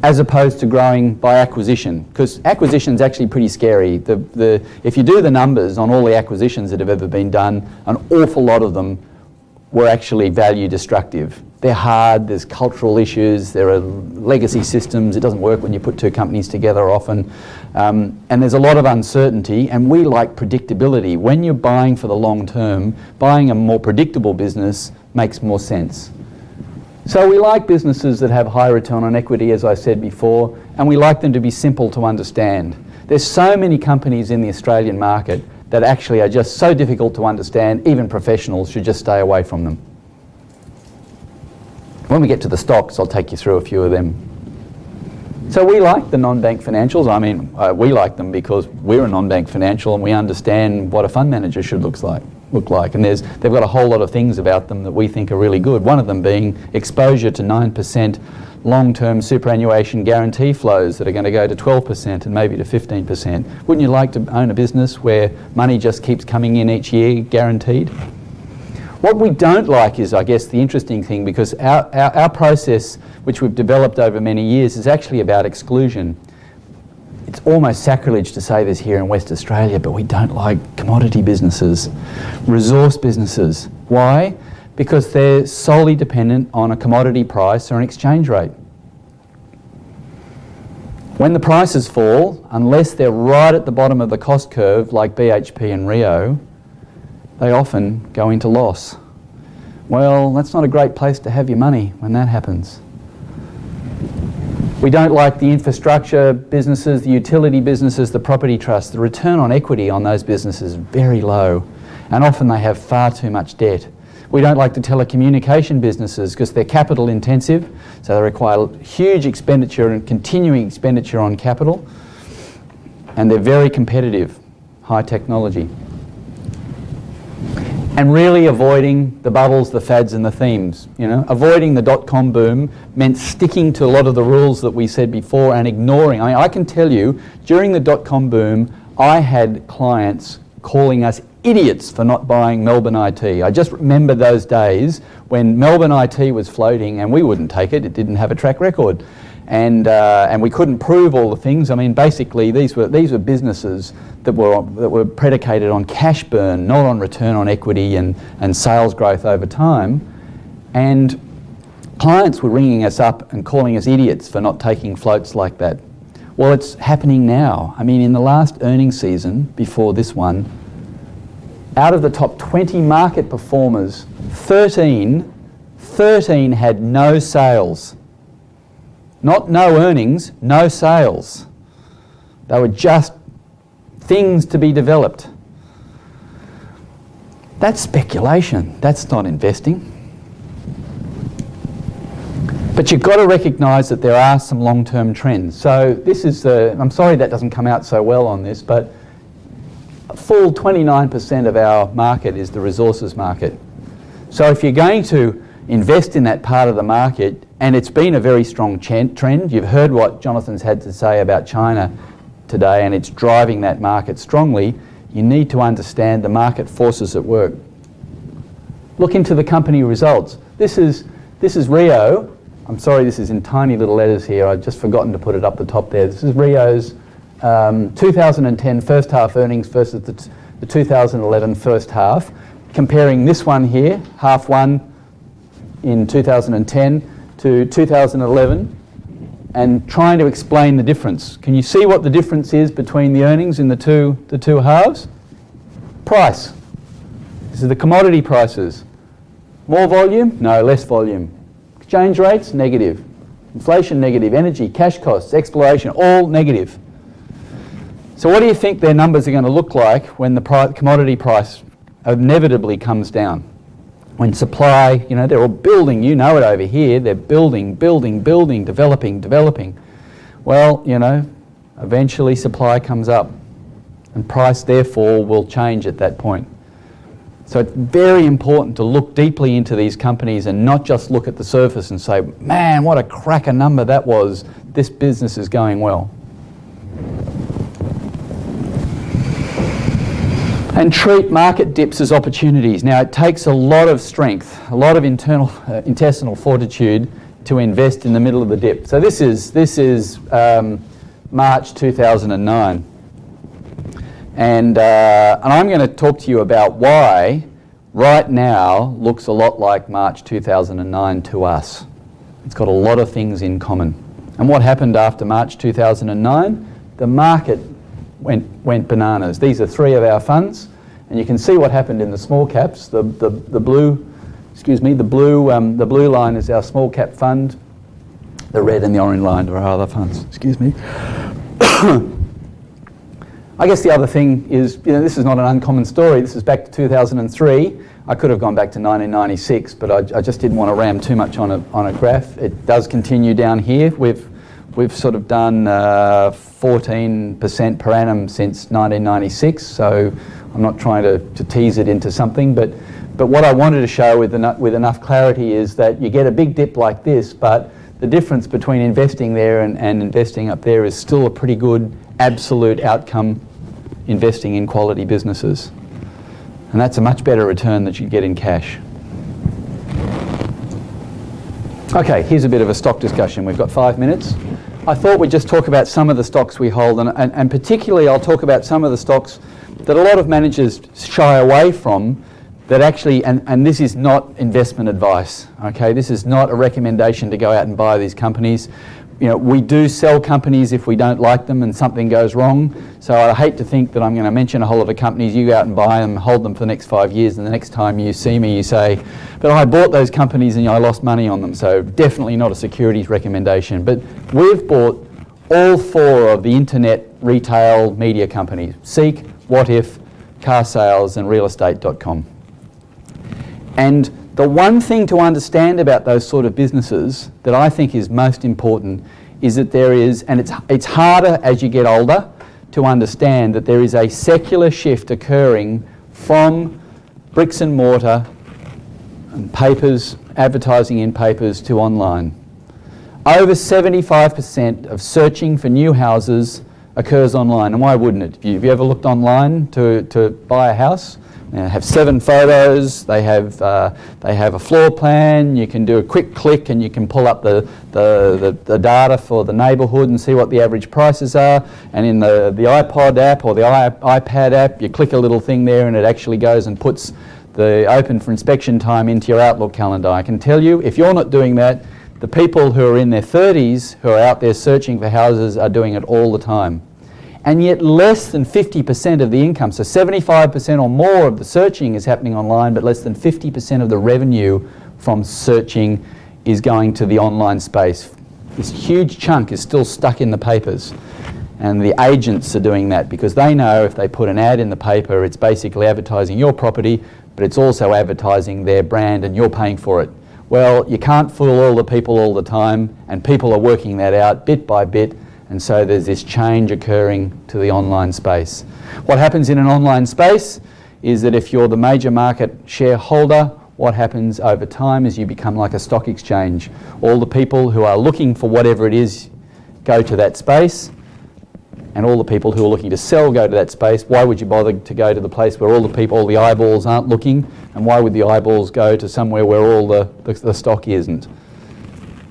as opposed to growing by acquisition, because acquisition is actually pretty scary. If you do the numbers on all the acquisitions that have ever been done, an awful lot of them were actually value destructive. They're hard, there's cultural issues, there are legacy systems, it doesn't work when you put two companies together often, and there's a lot of uncertainty, and we like predictability. When you're buying for the long term, buying a more predictable business makes more sense. So we like businesses that have high return on equity, as I said before, and we like them to be simple to understand. There's so many companies in the Australian market that actually are just so difficult to understand, even professionals should just stay away from them. When we get to the stocks, I'll take you through a few of them. So we like the non-bank financials. I mean, we like them because we're a non-bank financial and we understand what a fund manager should look like. And they've got a whole lot of things about them that we think are really good. One of them being exposure to 9% long-term superannuation guarantee flows that are going to go to 12% and maybe to 15%. Wouldn't you like to own a business where money just keeps coming in each year guaranteed? What we don't like is, I guess, the interesting thing, because our process, which we've developed over many years, is actually about exclusion. It's almost sacrilege to say this here in West Australia, but we don't like commodity businesses, resource businesses. Why? Because they're solely dependent on a commodity price or an exchange rate. When the prices fall, unless they're right at the bottom of the cost curve, like BHP and Rio, they often go into loss. Well, that's not a great place to have your money when that happens. We don't like the infrastructure businesses, the utility businesses, the property trusts. The return on equity on those businesses is very low, and often they have far too much debt. We don't like the telecommunication businesses because they're capital intensive, so they require huge expenditure and continuing expenditure on capital, and they're very competitive, high technology. And really avoiding the bubbles, the fads and the themes. Avoiding the dot-com boom meant sticking to a lot of the rules that we said before and ignoring. I can tell you, during the dot-com boom, I had clients calling us idiots for not buying Melbourne IT. I just remember those days when Melbourne IT was floating and we wouldn't take it. It didn't have a track record. And we couldn't prove all the things. I mean, basically, these were businesses that were predicated on cash burn, not on return on equity and sales growth over time. And clients were ringing us up and calling us idiots for not taking floats like that. Well, it's happening now. I mean, in the last earnings season, before this one, out of the top 20 market performers, 13 had no sales. Not no earnings, no sales. They were just things to be developed. That's speculation. That's not investing. But you've got to recognise that there are some long-term trends. So this is, I'm sorry that doesn't come out so well on this, but a full 29% of our market is the resources market. So if you're going to invest in that part of the market, and it's been a very strong trend. You've heard what Jonathan's had to say about China today, and it's driving that market strongly. You need to understand the market forces at work. Look into the company results. This is Rio. I'm sorry, this is in tiny little letters here. I've just forgotten to put it up the top there. This is Rio's 2010 first half earnings versus the 2011 first half. Comparing this one here, half one in 2010 to 2011, and trying to explain the difference. Can you see what the difference is between the earnings in the two halves? Price. This is the commodity prices. More volume? No, less volume. Exchange rates? Negative. Inflation? Negative. Energy, cash costs, exploration, all negative. So what do you think their numbers are going to look like when the commodity price inevitably comes down? When supply, they're all building, it over here, they're building, developing. Well, eventually supply comes up and price therefore will change at that point. So it's very important to look deeply into these companies and not just look at the surface and say, man, what a cracker number that was, this business is going well. And treat market dips as opportunities. Now, it takes a lot of strength, a lot of intestinal fortitude to invest in the middle of the dip. So this is March 2009. And I'm going to talk to you about why right now looks a lot like March 2009 to us. It's got a lot of things in common. And what happened after March 2009? The market went bananas. These are three of our funds, and you can see what happened in the small caps. The blue line is our small cap fund. The red and the orange line are our other funds. I guess the other thing is, this is not an uncommon story. This is back to 2003. I could have gone back to 1996, but I just didn't want to ram too much on a graph. It does continue down here. We've sort of done 14% per annum since 1996, so I'm not trying to tease it into something, but what I wanted to show with enough clarity is that you get a big dip like this, but the difference between investing there and investing up there is still a pretty good absolute outcome investing in quality businesses. And that's a much better return that you get in cash. Okay, here's a bit of a stock discussion. We've got 5 minutes. I thought we'd just talk about some of the stocks we hold, and particularly I'll talk about some of the stocks that a lot of managers shy away from, that actually, and this is not investment advice, okay? This is not a recommendation to go out and buy these companies. We do sell companies if we don't like them and something goes wrong. So I hate to think that I'm going to mention a whole lot of companies, you go out and buy them, hold them for the next 5 years, and the next time you see me, you say, but I bought those companies and I lost money on them. So definitely not a securities recommendation. But we've bought all four of the internet retail media companies: Seek, What If, Car Sales, and realestate.com. And the one thing to understand about those sort of businesses that I think is most important is that there is, and it's harder as you get older to understand, that there is a secular shift occurring from bricks and mortar and papers, advertising in papers, to online. Over 75% of searching for new houses occurs online, and why wouldn't it? Have you ever looked online to buy a house? They have 7 photos, they have a floor plan, you can do a quick click and you can pull up the data for the neighbourhood and see what the average prices are, and in the iPod app or the iPad app you click a little thing there and it actually goes and puts the open for inspection time into your Outlook calendar. I can tell you, if you're not doing that, the people who are in their 30s who are out there searching for houses are doing it all the time. And yet less than 50% of the income, so 75% or more of the searching is happening online, but less than 50% of the revenue from searching is going to the online space. This huge chunk is still stuck in the papers, and the agents are doing that because they know if they put an ad in the paper, it's basically advertising your property, but it's also advertising their brand and you're paying for it. Well, you can't fool all the people all the time, and people are working that out bit by bit. And so there's this change occurring to the online space. What happens in an online space is that if you're the major market shareholder, what happens over time is you become like a stock exchange. All the people who are looking for whatever it is go to that space, and all the people who are looking to sell go to that space. Why would you bother to go to the place where all the eyeballs aren't looking? And why would the eyeballs go to somewhere where all the stock isn't?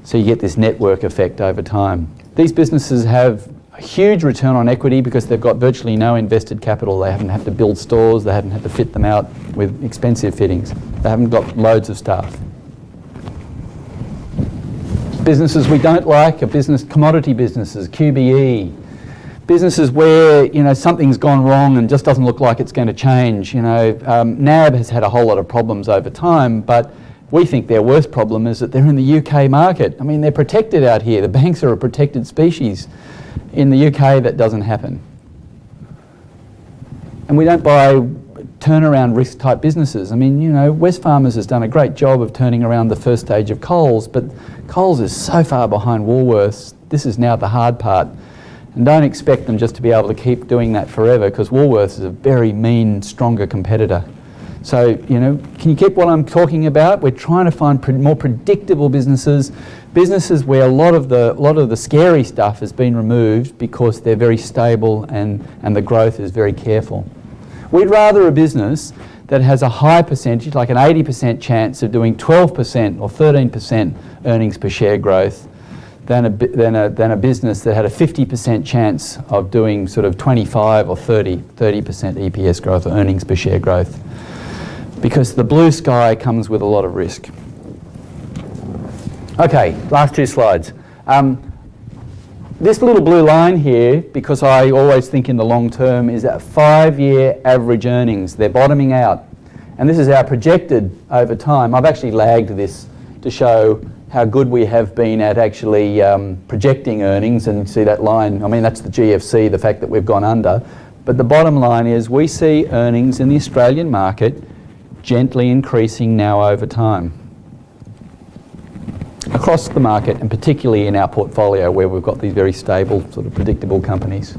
So you get this network effect over time. These businesses have a huge return on equity because they've got virtually no invested capital. They haven't had to build stores, they haven't had to fit them out with expensive fittings. They haven't got loads of staff. Businesses we don't like are commodity businesses, QBE. Businesses where something's gone wrong and just doesn't look like it's going to change. NAB has had a whole lot of problems over time, but we think their worst problem is that they're in the UK market. I mean, they're protected out here. The banks are a protected species. In the UK, that doesn't happen. And we don't buy turnaround risk type businesses. I mean, Wesfarmers has done a great job of turning around the first stage of Coles, but Coles is so far behind Woolworths. This is now the hard part. And don't expect them just to be able to keep doing that forever, because Woolworths is a very mean, stronger competitor. So, can you get what I'm talking about? We're trying to find more predictable businesses where a lot of the scary stuff has been removed because they're very stable and the growth is very careful. We'd rather a business that has a high percentage, like an 80% chance of doing 12% or 13% earnings per share growth than a business that had a 50% chance of doing sort of 25 or 30% EPS growth or earnings per share growth. Because the blue sky comes with a lot of risk. Okay, last two slides. This little blue line here, because I always think in the long term, is at 5-year average earnings. They're bottoming out. And this is our projected over time. I've actually lagged this to show how good we have been at actually projecting earnings, and see that line. I mean, that's the GFC, the fact that we've gone under. But the bottom line is we see earnings in the Australian market gently increasing now over time. Across the market, and particularly in our portfolio where we've got these very stable, sort of predictable companies.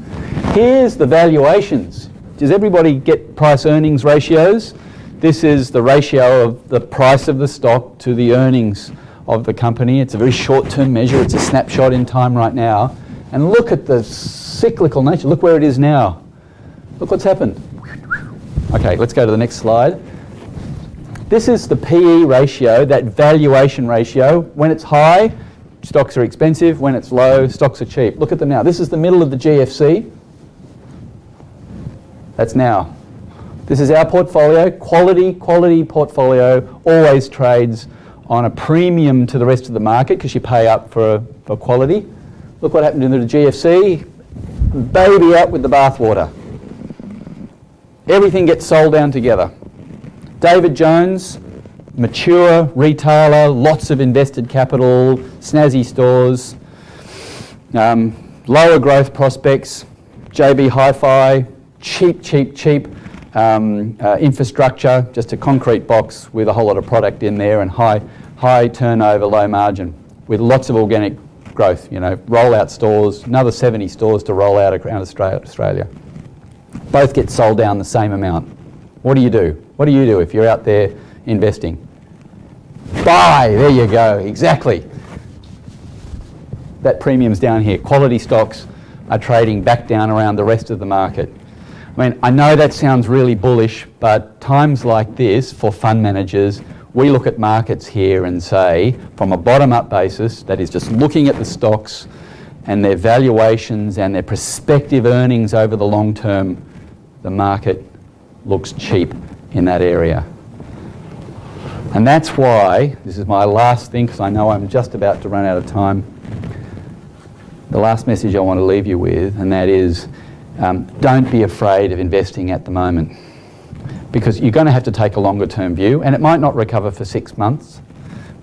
Here's the valuations. Does everybody get price-earnings ratios? This is the ratio of the price of the stock to the earnings of the company. It's a very short-term measure. It's a snapshot in time right now. And look at the cyclical nature. Look where it is now. Look what's happened. Okay, let's go to the next slide. This is the PE ratio, that valuation ratio. When it's high, stocks are expensive. When it's low, stocks are cheap. Look at them now. This is the middle of the GFC. That's now. This is our portfolio. Quality portfolio always trades on a premium to the rest of the market because you pay up for quality. Look what happened in the GFC. Baby out with the bathwater. Everything gets sold down together. David Jones, mature retailer, lots of invested capital, snazzy stores, lower growth prospects, JB Hi-Fi, cheap infrastructure, just a concrete box with a whole lot of product in there, and high turnover, low margin, with lots of organic growth. You know, roll out stores, another 70 stores to roll out around Australia. Both get sold down the same amount. What do you do? What do you do if you're out there investing? Buy! There you go, exactly. That premium's down here. Quality stocks are trading back down around the rest of the market. I mean, I know that sounds really bullish, but times like this, for fund managers, we look at markets here and say, from a bottom-up basis, that is just looking at the stocks and their valuations and their prospective earnings over the long term, the market looks cheap in that area. And that's why, this is my last thing, because I know I'm just about to run out of time, the last message I want to leave you with, and that is, don't be afraid of investing at the moment, because you're going to have to take a longer term view, and it might not recover for 6 months.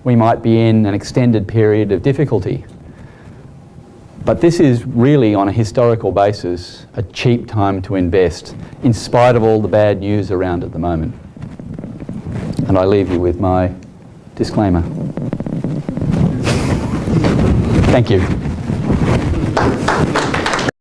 We might be in an extended period of difficulty. But this is really, on a historical basis, a cheap time to invest, in spite of all the bad news around at the moment. And I leave you with my disclaimer. Thank you.